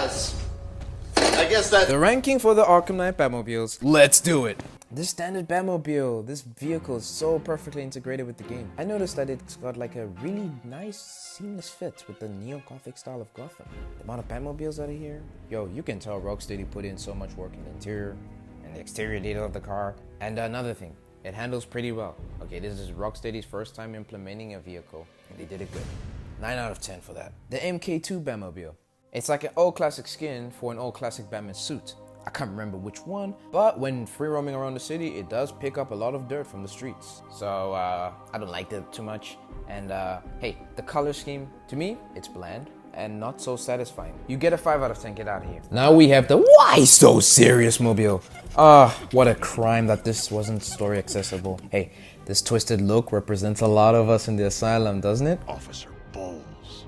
yes! I guess that... The ranking for the Arkham Knight Batmobiles. Let's do it! This standard Batmobile, this vehicle is so perfectly integrated with the game. I noticed that it's got like a really nice, seamless fit with the neo-Gothic style of Gotham. The amount of Batmobiles out of here, yo, you can tell Rocksteady put in so much work in the interior and the exterior detail of the car. And another thing, it handles pretty well. Okay, this is Rocksteady's first time implementing a vehicle, and they did it good. 9 out of 10 for that. The MK2 Batmobile. It's like an old classic skin for an old classic Batman suit. I can't remember which one, but when free roaming around the city, it does pick up a lot of dirt from the streets. So I don't like that too much. And hey, the color scheme, to me, it's bland and not so satisfying. You get a 5 out of 10, get out of here. Now we have the Why So Serious Mobile. What a crime that this wasn't story accessible. Hey, this twisted look represents a lot of us in the asylum, doesn't it? Officer Bowles.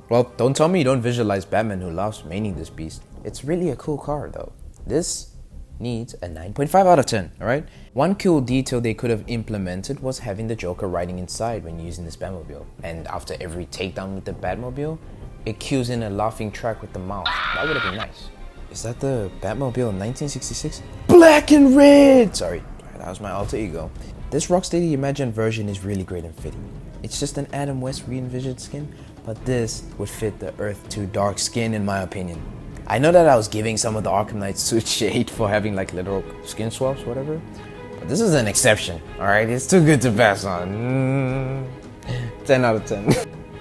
Well, don't tell me you don't visualize Batman who loves maining this beast. It's really a cool car though. This needs a 9.5 out of 10, alright? One cool detail they could have implemented was having the Joker riding inside when using this Batmobile. And after every takedown with the Batmobile, it cues in a laughing track with the mouth. That would have been nice. Is that the Batmobile in 1966? Black and red! Sorry, that was my alter ego. This Rocksteady Imagined version is really great and fitting. It's just an Adam West re-envisioned skin, but this would fit the Earth 2 dark skin in my opinion. I know that I was giving some of the Arkham Knight suit shade for having like literal skin swaps, whatever, but this is an exception, alright? It's too good to pass on. 10 out of 10.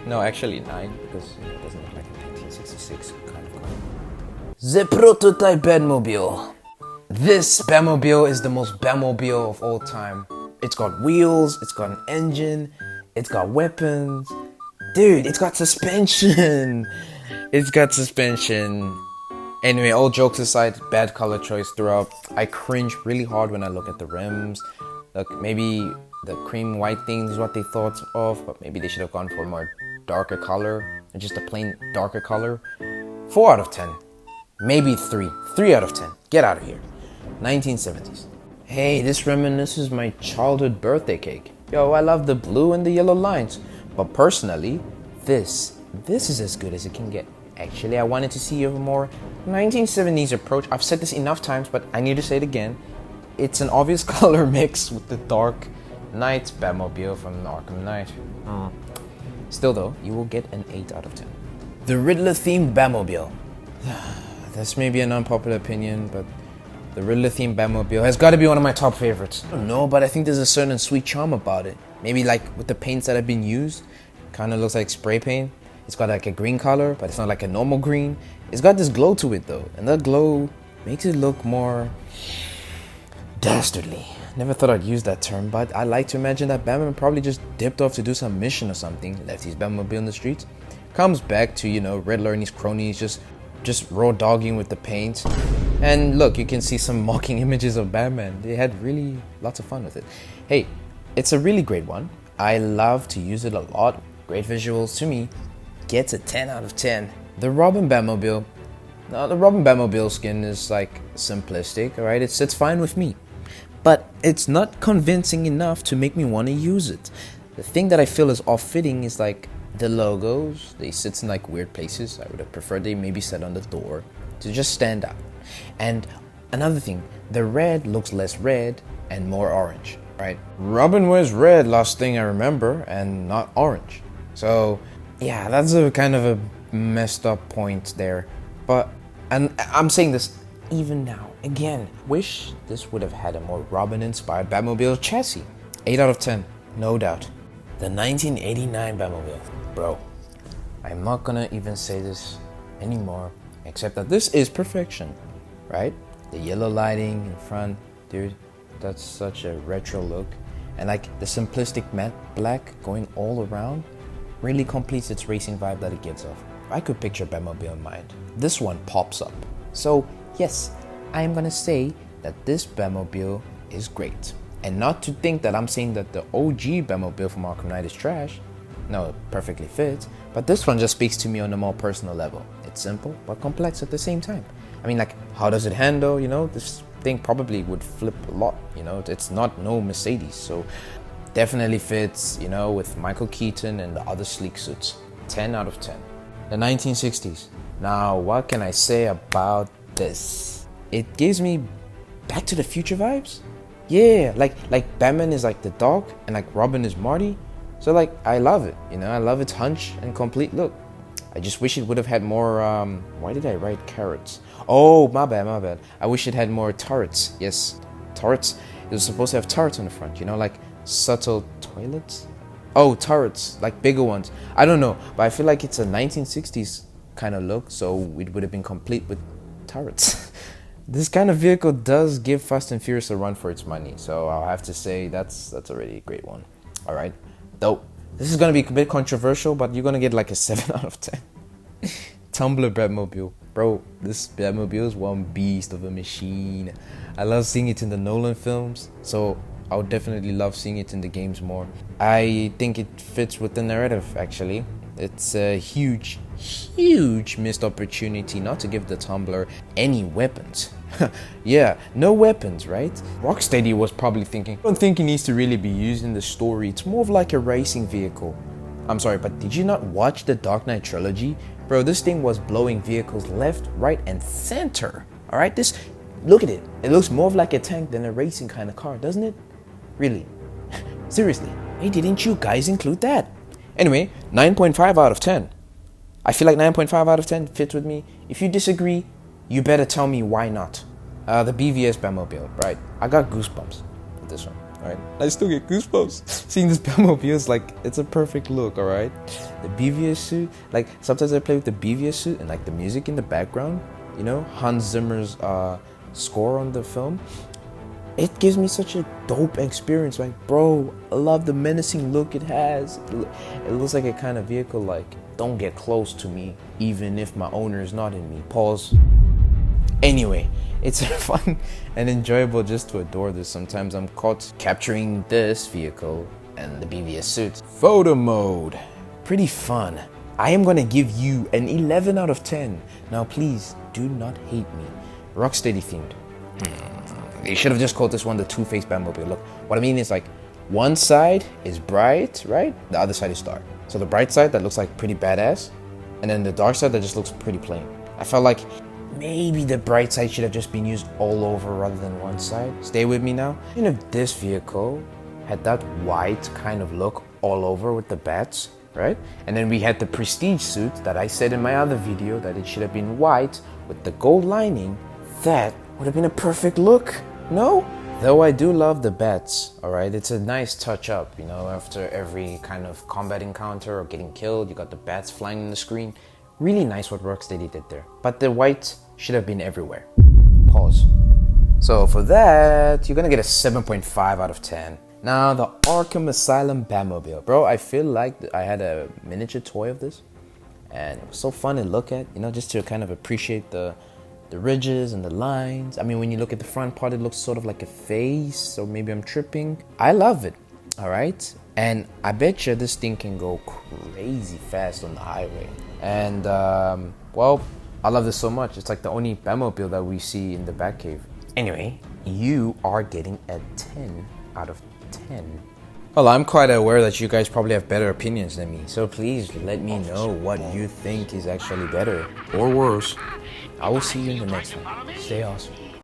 No, actually 9, because it doesn't look like a 1966 kind of car. The prototype Batmobile. This Batmobile is the most Batmobile of all time. It's got wheels, it's got an engine, it's got weapons. Dude, it's got suspension. It's got suspension. Anyway, all jokes aside, bad color choice throughout. I cringe really hard when I look at the rims. Look, maybe the cream white thing is what they thought of, but maybe they should have gone for a more darker color, or just a plain darker color. 4 out of 10. Maybe 3. 3 out of 10. Get out of here. 1970s. Hey, this reminisces my childhood birthday cake. Yo, I love the blue and the yellow lines. But personally, this is as good as it can get. Actually, I wanted to see a more 1970s approach. I've said this enough times, but I need to say it again. It's an obvious color mix with the Dark Knight Batmobile from Arkham Knight. Still though, you will get an 8 out of 10. The Riddler themed Batmobile. This may be an unpopular opinion, but the Riddler themed Batmobile has got to be one of my top favorites. I don't know, but I think there's a certain sweet charm about it. Maybe like with the paints that have been used, kind of looks like spray paint. It's got like a green color, but it's not like a normal green. It's got this glow to it though, and that glow makes it look more dastardly. Never thought I'd use that term, but I like to imagine that Batman probably just dipped off to do some mission or something, left his Batmobile in the streets, comes back to, you know, Riddler and his cronies just raw dogging with the paint. And look, you can see some mocking images of Batman. They had really lots of fun with it. Hey, it's a really great one. I love to use it a lot. Great visuals to me. Gets a 10 out of 10. The Robin Batmobile. Now, the Robin Batmobile skin is like simplistic, alright? It's fine with me. But it's not convincing enough to make me want to use it. The thing that I feel is off-fitting is like the logos. They sit in like weird places. I would have preferred they maybe sat on the door to just stand out. And another thing, the red looks less red and more orange, right? Robin wears red, last thing I remember, and not orange. So yeah, that's a kind of a messed up point there. But, and I'm saying this even now, again, wish this would have had a more Robin-inspired Batmobile chassis. 8 out of 10, no doubt. The 1989 Batmobile. Bro, I'm not gonna even say this anymore, except that this is perfection, right? The yellow lighting in front, dude, that's such a retro look. And like the simplistic matte black going all around really completes its racing vibe that it gives off. I could picture Batmobile in mind. This one pops up. So yes, I am gonna say that this Batmobile is great. And not to think that I'm saying that the OG Batmobile from Arkham Knight is trash. No, it perfectly fits. But this one just speaks to me on a more personal level. It's simple, but complex at the same time. I mean, like, how does it handle, you know? This thing probably would flip a lot, you know? It's not no Mercedes, so definitely fits, you know, with Michael Keaton and the other sleek suits. 10 out of 10. The 1960s. Now, what can I say about this? It gives me Back to the Future vibes. Yeah, like Batman is like the dog and like Robin is Marty. So like I love it, you know, I love its hunch and complete look. I just wish it would have had more why did I write carrots? Oh, my bad. I wish it had more turrets. Yes, turrets. It was supposed to have turrets on the front, you know, like subtle toilets. Oh, turrets, like bigger ones. I don't know, but I feel like it's a 1960s kind of look, so it would have been complete with turrets. This kind of vehicle does give Fast and Furious a run for its money, so I'll have to say that's already a great one. All right, though this is gonna be a bit controversial, but you're gonna get like a 7 out of 10. Tumbler Batmobile, bro. This Batmobile is one beast of a machine. I love seeing it in the Nolan films, so I would definitely love seeing it in the games more. I think it fits with the narrative. Actually, it's a huge missed opportunity not to give the Tumbler any weapons. Yeah, no weapons, right? Rocksteady was probably thinking, I don't think it needs to really be used in the story. It's more of like a racing vehicle. I'm sorry, but did you not watch the Dark Knight trilogy? Bro, this thing was blowing vehicles left, right, and center. All right, look at it. It looks more of like a tank than a racing kind of car, doesn't it? Really? Seriously, why didn't you guys include that? Anyway, 9.5 out of 10. I feel like 9.5 out of 10 fits with me. If you disagree, you better tell me why not. The BVS Batmobile, right? I got goosebumps with this one, alright? I still get goosebumps seeing this Batmobile. Is like, it's a perfect look, alright? The BVS suit, like sometimes I play with the BVS suit and like the music in the background, you know, Hans Zimmer's score on the film. It gives me such a dope experience. Like, bro, I love the menacing look it has. It looks like a kind of vehicle like, don't get close to me, even if my owner is not in me. Pause. Anyway, it's fun and enjoyable just to adore this. Sometimes I'm caught capturing this vehicle and the BVS suit. Photo mode. Pretty fun. I am gonna give you an 11 out of 10. Now please, do not hate me. Rocksteady themed. They should have just called this one the Two-Faced Batmobile. Look, what I mean is like, one side is bright, right? The other side is dark. So the bright side that looks like pretty badass, and then the dark side that just looks pretty plain. I felt like maybe the bright side should have just been used all over rather than one side. Stay with me now. You know, if this vehicle had that white kind of look all over with the bats, right? And then we had the Prestige suit that I said in my other video that it should have been white with the gold lining, that would have been a perfect look. No? Though I do love the bats, alright? It's a nice touch up, you know, after every kind of combat encounter or getting killed, you got the bats flying on the screen. Really nice what Rocksteady did there. But the white should have been everywhere. Pause. So for that, you're gonna get a 7.5 out of 10. Now, the Arkham Asylum Batmobile. Bro, I feel like I had a miniature toy of this, and it was so fun to look at, you know, just to kind of appreciate the ridges and the lines. I mean, when you look at the front part, it looks sort of like a face, or maybe I'm tripping. I love it, all right? And I bet you this thing can go crazy fast on the highway. And, well, I love this so much. It's like the only Batmobile that we see in the Batcave. Anyway, you are getting a 10 out of 10. Well, I'm quite aware that you guys probably have better opinions than me, so please let me know what you think is actually better or worse. I will see you in the next one. Stay awesome.